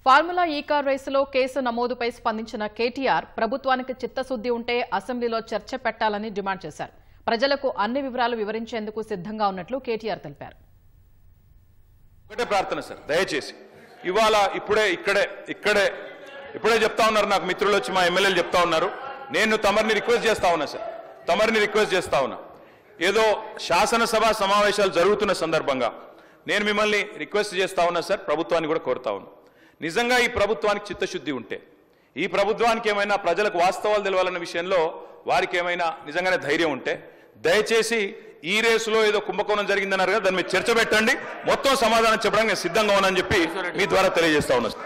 Formula ఈ car రేసులో case నమోదుపై స్పందించిన కేటీఆర్ ప్రభుత్వానికి చిత్తశుద్ది ఉంటే అసెంబ్లీలో చర్చ పెట్టాలని డిమాండ్ చేశారు. ప్రజలకు అన్ని వివరాలు వివరించేందుకు సిద్ధంగా ఉన్నట్లు కేటీఆర్ తెలిపారు. ఒకటే ప్రార్థన సార్, దయచేసి ఇవాళ ఇప్పుడే చెప్తా ఉన్నారు, నాకు మిత్రులు వచ్చి మా ఎమ్మెల్యేలు చెప్తా ఉన్నారు. నేను తమరిని రిక్వెస్ట్ చేస్తా ఉన్నా సార్, ఏదో శాసనసభ సమావేశాలు జరుగుతున్న సందర్భంగా నేను మిమ్మల్ని రిక్వెస్ట్ చేస్తా ఉన్నా సార్, ప్రభుత్వాన్ని కూడా కోరుతా ఉన్నా. నిజంగా ఈ ప్రభుత్వానికి చిత్తశుద్ధి ఉంటే, ఈ ప్రభుత్వానికి ఏమైనా ప్రజలకు వాస్తవాలు తెలవాలన్న విషయంలో వారికి ఏమైనా నిజంగానే ధైర్యం ఉంటే దయచేసి ఈ రేసులో ఏదో కుంభకోణం జరిగిందన్నారు కదా, దాని మీద చర్చ పెట్టండి. మొత్తం సమాధానం చెప్పడానికి నేను సిద్ధంగా ఉన్నానని చెప్పి మీ ద్వారా తెలియజేస్తా ఉన్నా.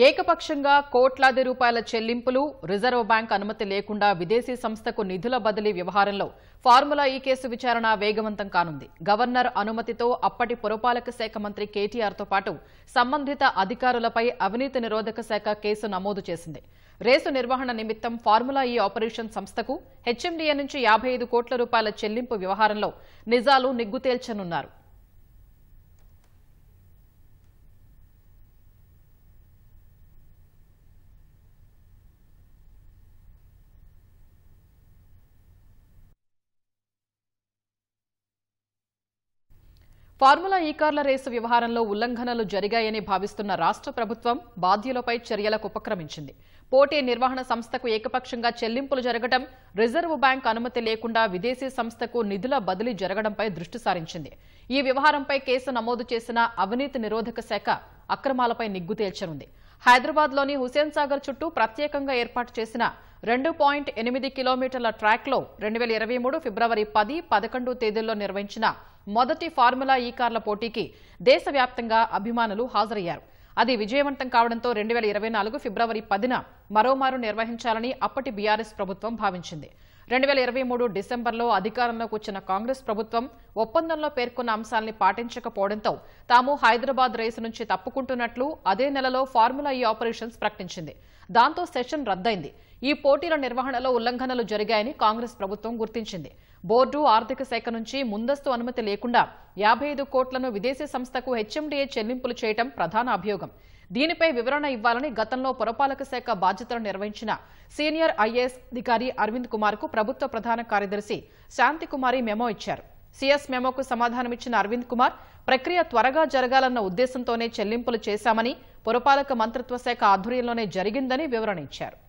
ఏకపక్షంగా కోట్లాది రూపాయల చెల్లింపులు, రిజర్వ్ బ్యాంక్ అనుమతి లేకుండా విదేశీ సంస్థకు నిధుల బదిలీ వ్యవహారంలో ఫార్ములా ఈ కేసు విచారణ వేగవంతం కానుంది. గవర్నర్ అనుమతితో అప్పటి పురపాలక శాఖ మంత్రి కేటీఆర్తో పాటు సంబంధిత అధికారులపై అవినీతి నిరోధక శాఖ కేసు నమోదు చేసింది. రేసు నిర్వహణ నిమిత్తం ఫార్ములా ఈ ఆపరేషన్ సంస్థకు హెచ్ఎండీఏ నుంచి 55 కోట్ల రూపాయల చెల్లింపు వ్యవహారంలో నిజాలు నిగ్గు తేల్చనున్నారు. ఫార్ములా ఈ కార్ల రేసు వ్యవహారంలో ఉల్లంఘనలు జరిగాయని భావిస్తున్న రాష్ట్ర ప్రభుత్వం బాధ్యులపై చర్యలకు ఉపక్రమించింది. పోటీ నిర్వహణ సంస్థకు ఏకపక్షంగా చెల్లింపులు జరగడం, రిజర్వ్ బ్యాంక్ అనుమతి లేకుండా విదేశీ సంస్థకు నిధుల బదిలీ జరగడంపై దృష్టి సారించింది. ఈ వ్యవహారంపై కేసు నమోదు చేసిన అవినీతి నిరోధక శాఖ అక్రమాలపై నిగ్గు తేల్చనుంది. హైదరాబాద్లోని హుస్సేన్ సాగర్ చుట్టూ ప్రత్యేకంగా ఏర్పాటు చేసిన 2.8 కిలోమీటర్ల ట్రాక్లో 2023 ఫిబ్రవరి 10, 11 తేదీల్లో నిర్వహించిన మొదటి ఫార్ములా ఈ కార్ల పోటీకి దేశవ్యాప్తంగా అభిమానులు హాజరయ్యారు. అది విజయవంతం కావడంతో 2024 ఫిబ్రవరి 10న మరోమారు నిర్వహించాలని అప్పటి బీఆర్ఎస్ ప్రభుత్వం భావించింది. 2023 డిసెంబర్లో అధికారంలోకి వచ్చిన కాంగ్రెస్ ప్రభుత్వం ఒప్పందంలో పేర్కొన్న అంశాల్ని పాటించకపోవడంతో తాము హైదరాబాద్ రేసు నుంచి తప్పుకుంటున్నట్లు అదే నెలలో ఫార్ములా ఈ ఆపరేషన్స్ ప్రకటించింది. దాంతో సెషన్ రద్దయింది. ఈ పోటీల నిర్వహణలో ఉల్లంఘనలు జరిగాయని కాంగ్రెస్ ప్రభుత్వం గుర్తించింది. బోర్డు, ఆర్థిక శాఖ నుంచి ముందస్తు అనుమతి లేకుండా 55 కోట్లను విదేశీ సంస్థకు హెచ్ఎండీఏ చెల్లింపులు చేయడం ప్రధాన అభియోగం. దీనిపై వివరణ ఇవ్వాలని గతంలో పురపాలక శాఖ బాధ్యతలు నిర్వహించిన సీనియర్ ఐఏఎస్ అధికారి అరవింద్ కుమార్ కు ప్రభుత్వ ప్రధాన కార్యదర్శి శాంతికుమారి మెమో ఇచ్చారు. సీఎస్ మెమోకు సమాధానమిచ్చిన అరవింద్ కుమార్ ప్రక్రియ త్వరగా జరగాలన్న ఉద్దేశంతోనే చెల్లింపులు చేశామని, పురపాలక మంత్రిత్వ శాఖ ఆధ్వర్యంలోనే జరిగిందని వివరణ ఇచ్చారు.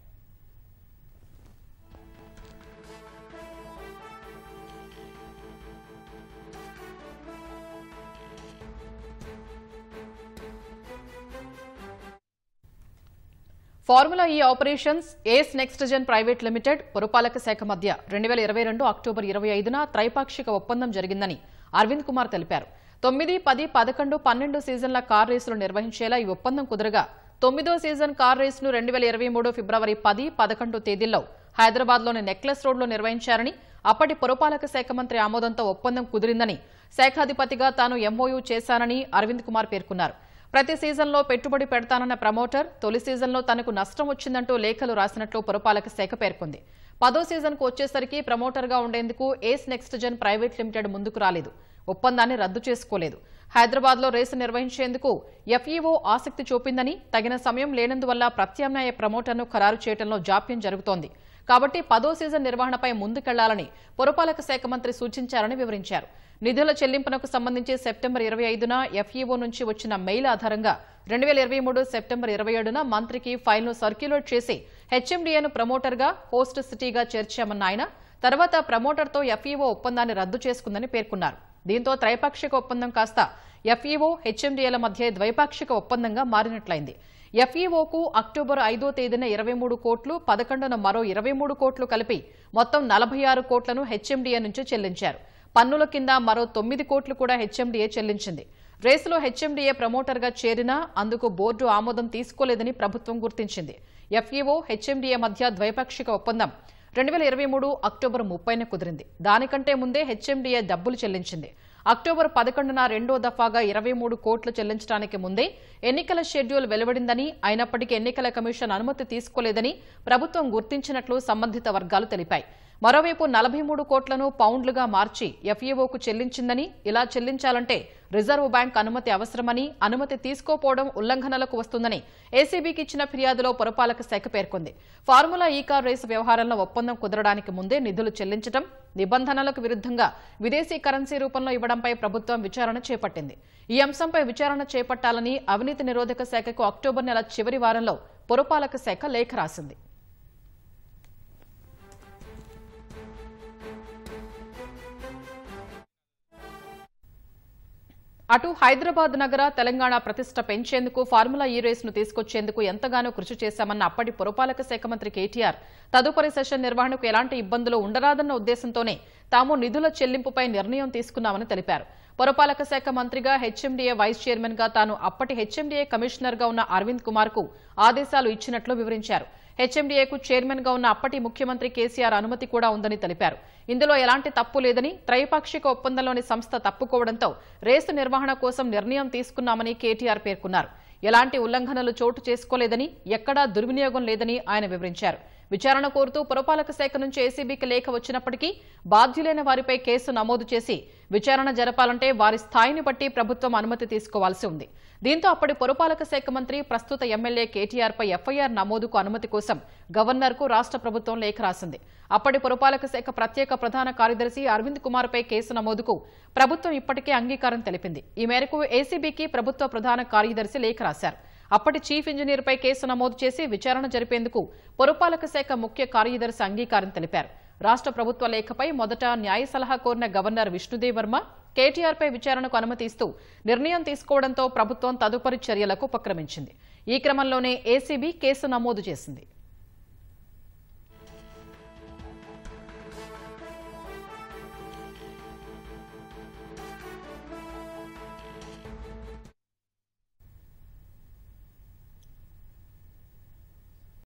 ఫార్ములా ఈ ఆపరేషన్స్ ఏస్ నెక్స్ట్ జెన్ ప్రైవేట్ లిమిటెడ్, పురపాలక శాఖ మధ్య 2022 అక్టోబర్ 25న త్రైపాక్షిక ఒప్పందం జరిగిందని అరవింద్ కుమార్ తెలిపారు. 9, 10, 11, 12 సీజన్ల కార్ రేసులు నిర్వహించేలా ఈ ఒప్పందం కుదరగా 9వ సీజన్ కార్ రేసును 2023 ఫిబ్రవరి 10, 11 తేదీల్లో హైదరాబాద్లోని నెక్లెస్ రోడ్లో నిర్వహించారని, అప్పటి పురపాలక శాఖ మంత్రి ఆమోదంతో ఒప్పందం కుదిరిందని, శాఖాధిపతిగా తాను ఎంఓయూ చేశానని అరవింద్ కుమార్ పేర్కొన్నారు. ప్రతి సీజన్లో పెట్టుబడి పెడతానన్న ప్రమోటర్ తొలి సీజన్లో తనకు నష్టం వచ్చిందంటూ లేఖలు రాసినట్లు పురపాలక శాఖ పేర్కొంది. 10వ సీజన్కు వచ్చేసరికి ప్రమోటర్గా ఉండేందుకు ఏస్ నెక్స్ట్ జెన్ ప్రైవేట్ లిమిటెడ్ ముందుకు రాలేదు. ఒప్పందాన్ని రద్దు చేసుకోలేదు. హైదరాబాద్లో రేసు నిర్వహించేందుకు ఎఫ్ఈఓ ఆసక్తి చూపిందని, తగిన సమయం లేనందువల్ల ప్రత్యామ్నాయ ప్రమోటర్ను ఖరారు చేయడంలో జాప్యం జరుగుతోంది. కాబట్టి 10వ సీజన్ నిర్వహణపై ముందుకెళ్లాలని పురపాలక శాఖ మంత్రి సూచించారని వివరించారు. నిధుల చెల్లింపునకు సంబంధించి సెప్టెంబర్ 25న ఎఫ్ఈఓ నుంచి వచ్చిన మెయిల్ ఆధారంగా 2023 సెప్టెంబర్ 27న మంత్రికి ఫైల్ను సర్క్యులేట్ చేసి హెచ్ఎండీఏను ప్రమోటర్గా, హోస్ట్ సిటీగా చేర్చామన్న ఆయన తర్వాత ప్రమోటర్తో ఎఫ్ఈఓ ఒప్పందాన్ని రద్దు చేసుకుందని పేర్కొన్నారు. దీంతో త్రైపాక్షిక ఒప్పందం కాస్త ఎఫ్ఈఓ, హెచ్ఎండీఏల మధ్య ద్వైపాక్షిక ఒప్పందంగా మారినట్లయింది. ఎఫ్ఈఓకు అక్టోబర్ 5వ తేదీన 23 కోట్లు, 11న మరో 23 కోట్లు కలిపి మొత్తం 46 కోట్లను హెచ్ఎండీఏ నుంచి చెల్లించారు. పన్నుల కింద మరో 9 కోట్లు కూడా హెచ్ఎండీఏ చెల్లించింది. రేసులో హెచ్ఎండీఏ ప్రమోటర్గా చేరినా అందుకు బోర్డు ఆమోదం తీసుకోలేదని ప్రభుత్వం గుర్తించింది. ఎఫ్ఈఓ, హెచ్ఎండీఏ మధ్య ద్వైపాక్షిక ఒప్పందం 2023 అక్టోబర్ 30న కుదిరింది. దానికంటే ముందే హెచ్ఎండీఏ డబ్బులు చెల్లించింది. అక్టోబర్ 11న రెండో దఫాగా 23 కోట్లు చెల్లించడానికి ముందే ఎన్నికల షెడ్యూల్ వెలువడిందని, అయినప్పటికీ ఎన్నికల కమిషన్ అనుమతి తీసుకోలేదని ప్రభుత్వం గుర్తించినట్లు సంబంధిత వర్గాలు తెలిపాయి. మరోవైపు 43 కోట్లను పౌండ్లుగా మార్చి ఎఫ్ఈఓకు చెల్లించిందని, ఇలా చెల్లించాలంటే రిజర్వ్ బ్యాంక్ అనుమతి అవసరమని, అనుమతి తీసుకోపోవడం ఉల్లంఘనలకు వస్తుందని ఏసీబీకి ఇచ్చిన ఫిర్యాదులో పురపాలక శాఖ పేర్కొంది. ఫార్ములా ఈ కార్ రేసు వ్యవహారంలో ఒప్పందం కుదరడానికి ముందే నిధులు చెల్లించడం, నిబంధనలకు విరుద్ధంగా విదేశీ కరెన్సీ రూపంలో ఇవ్వడంపై ప్రభుత్వం విచారణ చేపట్టింది. ఈ అంశంపై విచారణ చేపట్టాలని అవినీతి నిరోధక శాఖకు అక్టోబర్ నెల చివరి వారంలో పురపాలక శాఖ లేఖ రాసింది. అటు హైదరాబాద్ నగర తెలంగాణ ప్రతిష్ట పెంచేందుకు ఫార్ములా ఈ రేసును తీసుకొచ్చేందుకు ఎంతగానో కృషి చేశామన్న అప్పటి పురపాలక శాఖ మంత్రి కేటీఆర్ తదుపరి సెషన్ నిర్వహణకు ఎలాంటి ఇబ్బందులు ఉండరాదన్న ఉద్దేశంతోనే తాము నిధుల చెల్లింపుపై నిర్ణయం తీసుకున్నామని తెలిపారు. పురపాలక శాఖ మంత్రిగా హెచ్ఎండీఏ వైస్ చైర్మన్ గా తాను అప్పటి హెచ్ఎండీఏ కమిషనర్ గా ఉన్న అరవింద్ కుమార్ కు ఆదేశాలు ఇచ్చినట్లు వివరించారు. హెచ్ఎండీఏకు చైర్మన్ గా ఉన్న అప్పటి ముఖ్యమంత్రి కేసీఆర్ అనుమతి కూడా ఉందని తెలిపారు. ఇందులో ఎలాంటి తప్పు లేదని, త్రైపాక్షిక ఒప్పందంలోని సంస్థ తప్పుకోవడంతో రేసు నిర్వహణ కోసం నిర్ణయం తీసుకున్నామని కేటీఆర్ పేర్కొన్నారు. ఎలాంటి ఉల్లంఘనలు చోటు చేసుకోలేదని, ఎక్కడా దుర్వినియోగం లేదని ఆయన వివరించారు. విచారణ కోరుతూ పురపాలక శాఖ నుంచి ఏసీబీకి లేఖ వచ్చినప్పటికీ బాధ్యులైన వారిపై కేసు నమోదు చేసి విచారణ జరపాలంటే వారి స్థాయిని బట్టి ప్రభుత్వం అనుమతి తీసుకోవాల్సి ఉంది. దీంతో అప్పటి పురపాలక శాఖ మంత్రి, ప్రస్తుత ఎమ్మెల్యే కేటీఆర్ పై ఎఫ్ఐఆర్ నమోదుకు అనుమతి కోసం గవర్నర్కు రాష్ట్ర ప్రభుత్వం లేఖ రాసింది. అప్పటి పురపాలక శాఖ ప్రత్యేక ప్రధాన కార్యదర్శి అరవింద్ కుమార్ పై కేసు నమోదుకు ప్రభుత్వం ఇప్పటికే అంగీకారం తెలిపింది. ఈ మేరకు ఏసీబీకి ప్రభుత్వ ప్రధాన కార్యదర్శి లేఖ రాశారు. అప్పటి చీఫ్ ఇంజనీర్పై కేసు నమోదు చేసి విచారణ జరిపేందుకు పురపాలక శాఖ ముఖ్య కార్యదర్శి అంగీకారం తెలిపారు. రాష్ట్ర ప్రభుత్వ లేఖపై మొదట న్యాయ సలహా కోరిన గవర్నర్ విష్ణుదేవ్ వర్మ కేటీఆర్పై విచారణకు అనుమతి ఇస్తూ నిర్ణయం తీసుకోవడంతో ప్రభుత్వం తదుపరి చర్యలకు ఉపక్రమించింది. ఈ క్రమంలోనే ఏసీబీ కేసు నమోదు చేసింది.